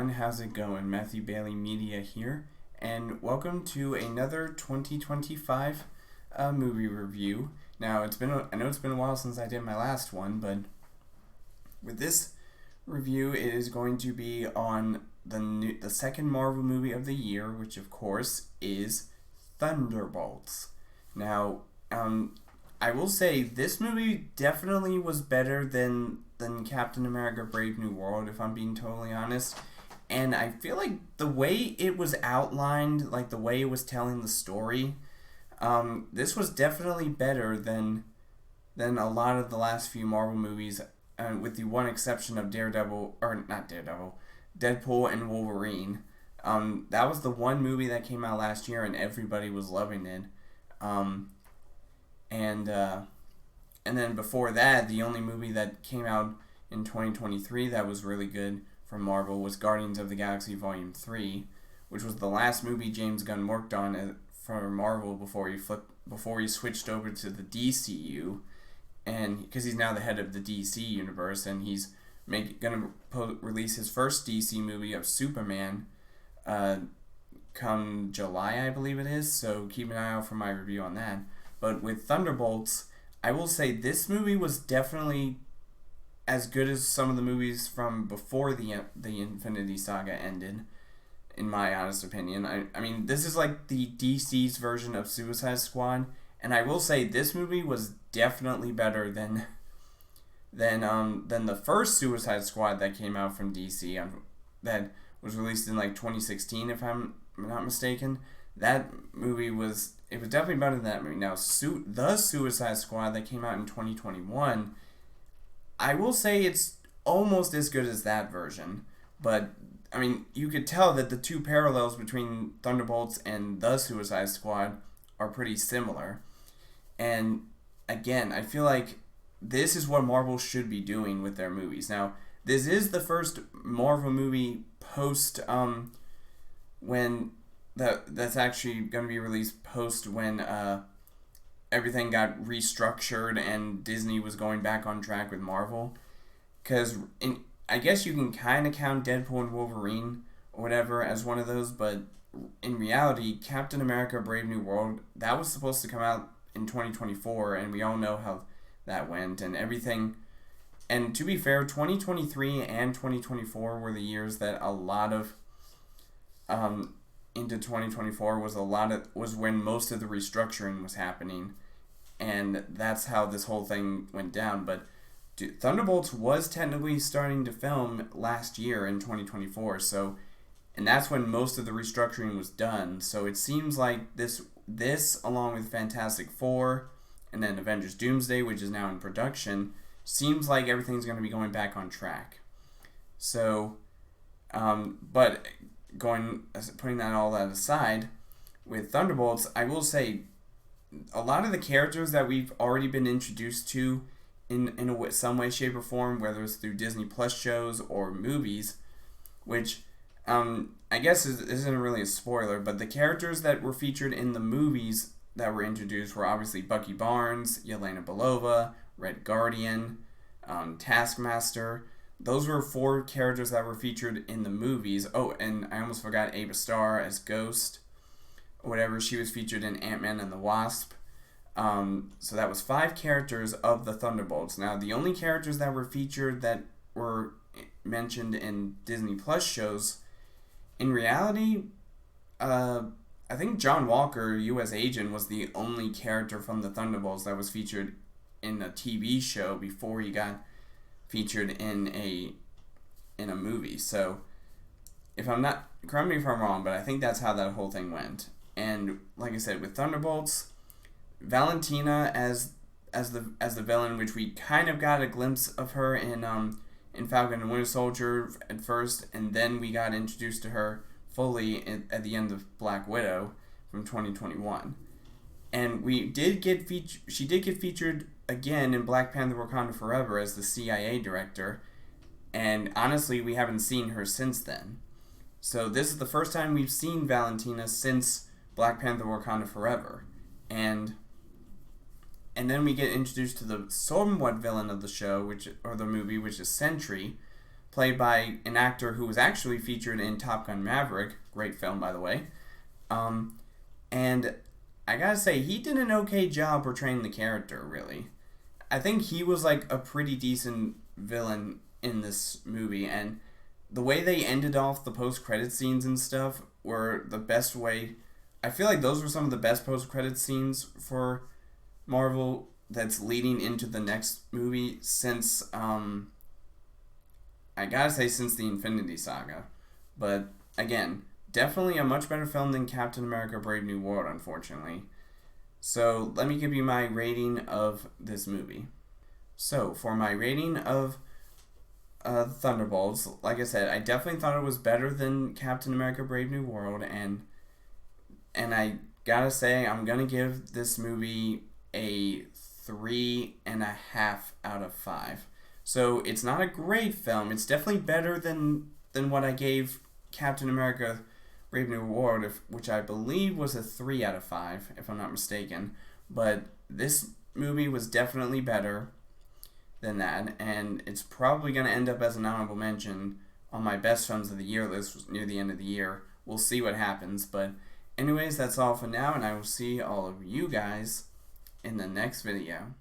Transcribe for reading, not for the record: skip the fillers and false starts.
everyone, how's it going? Matthew Bailey Media here, and welcome to another 2025 movie review. Now, I know it's been a while since I did my last one, but with this review, it is going to be on the second Marvel movie of the year, which of course is Thunderbolts. Now, I will say this movie definitely was better than Captain America: Brave New World, if I'm being totally honest. And I feel like the way it was outlined, like the way it was telling the story, this was definitely better than a lot of the last few Marvel movies, with the one exception of Deadpool and Wolverine. That was the one movie that came out last year, and everybody was loving it. And then before that, the only movie that came out in 2023 that was really good from Marvel was Guardians of the Galaxy Volume 3, which was the last movie James Gunn worked on for Marvel before he switched over to the DCU, and because he's now the head of the DC universe, and he's gonna release his first DC movie of Superman come July, I believe it is, so keep an eye out for my review on that. But with Thunderbolts, I will say this movie was definitely as good as some of the movies from before the Infinity Saga ended, in my honest opinion. I mean, this is like the DC's version of Suicide Squad, and I will say this movie was definitely better than the first Suicide Squad that came out from DC, that was released in like 2016, if I'm not mistaken. That movie was definitely better than that movie. Now, the Suicide Squad that came out in 2021, I will say it's almost as good as that version. But, I mean, you could tell that the two parallels between Thunderbolts and the Suicide Squad are pretty similar. And, again, I feel like this is what Marvel should be doing with their movies. Now, this is the first Marvel movie post, that's actually going to be released post when everything got restructured and Disney was going back on track with Marvel. Because I guess you can kind of count Deadpool and Wolverine or whatever as one of those, but in reality, Captain America: Brave New World, that was supposed to come out in 2024, and we all know how that went and everything. And to be fair, 2023 and 2024 were the years that a lot of into 2024 was when most of the restructuring was happening, and that's how this whole thing went down. But Thunderbolts was technically starting to film last year in 2024, and that's when most of the restructuring was done. So it seems like this along with Fantastic Four and then Avengers Doomsday, which is now in production, seems like everything's going to be going back on track. So but putting all that aside, with Thunderbolts, I will say a lot of the characters that we've already been introduced to in some way, shape, or form, whether it's through Disney Plus shows or movies, which I guess isn't really a spoiler, but the characters that were featured in the movies that were introduced were obviously Bucky Barnes, Yelena Belova, Red Guardian, Taskmaster. Those were 4 characters that were featured in the movies. Oh, and I almost forgot Ava Starr as Ghost, or whatever. She was featured in Ant-Man and the Wasp. So that was 5 characters of the Thunderbolts. Now, the only characters that were featured that were mentioned in Disney Plus shows, in reality, I think John Walker, U.S. Agent, was the only character from the Thunderbolts that was featured in a TV show before he got featured in a movie. So correct me if I'm wrong, but I think that's how that whole thing went. And like I said, with Thunderbolts, Valentina as the villain, which we kind of got a glimpse of her in Falcon and Winter Soldier at first, and then we got introduced to her fully at the end of Black Widow from 2021. And she did get featured again in Black Panther: Wakanda Forever as the CIA director, and honestly, we haven't seen her since then. So this is the first time we've seen Valentina since Black Panther: Wakanda Forever, and then we get introduced to the somewhat villain of the show, the movie, which is Sentry, played by an actor who was actually featured in Top Gun Maverick. Great film, by the way. And I gotta say, he did an okay job portraying the character, really. I think he was like a pretty decent villain in this movie, and the way they ended off the post-credit scenes and stuff were the best way. I feel like those were some of the best post-credit scenes for Marvel that's leading into the next movie since, I gotta say, since the Infinity Saga. But, again, definitely a much better film than Captain America Brave New World, unfortunately. So, let me give you my rating of this movie. So, for my rating of Thunderbolts, like I said, I definitely thought it was better than Captain America Brave New World, and I gotta say, I'm gonna give this movie a 3.5 out of 5. So it's not a great film. It's definitely better than what I gave Captain America Brave New World, which I believe was a 3 out of 5, if I'm not mistaken. But this movie was definitely better than that, and it's probably going to end up as an honorable mention on my best films of the year list near the end of the year. We'll see what happens, but anyways, that's all for now, and I will see all of you guys in the next video.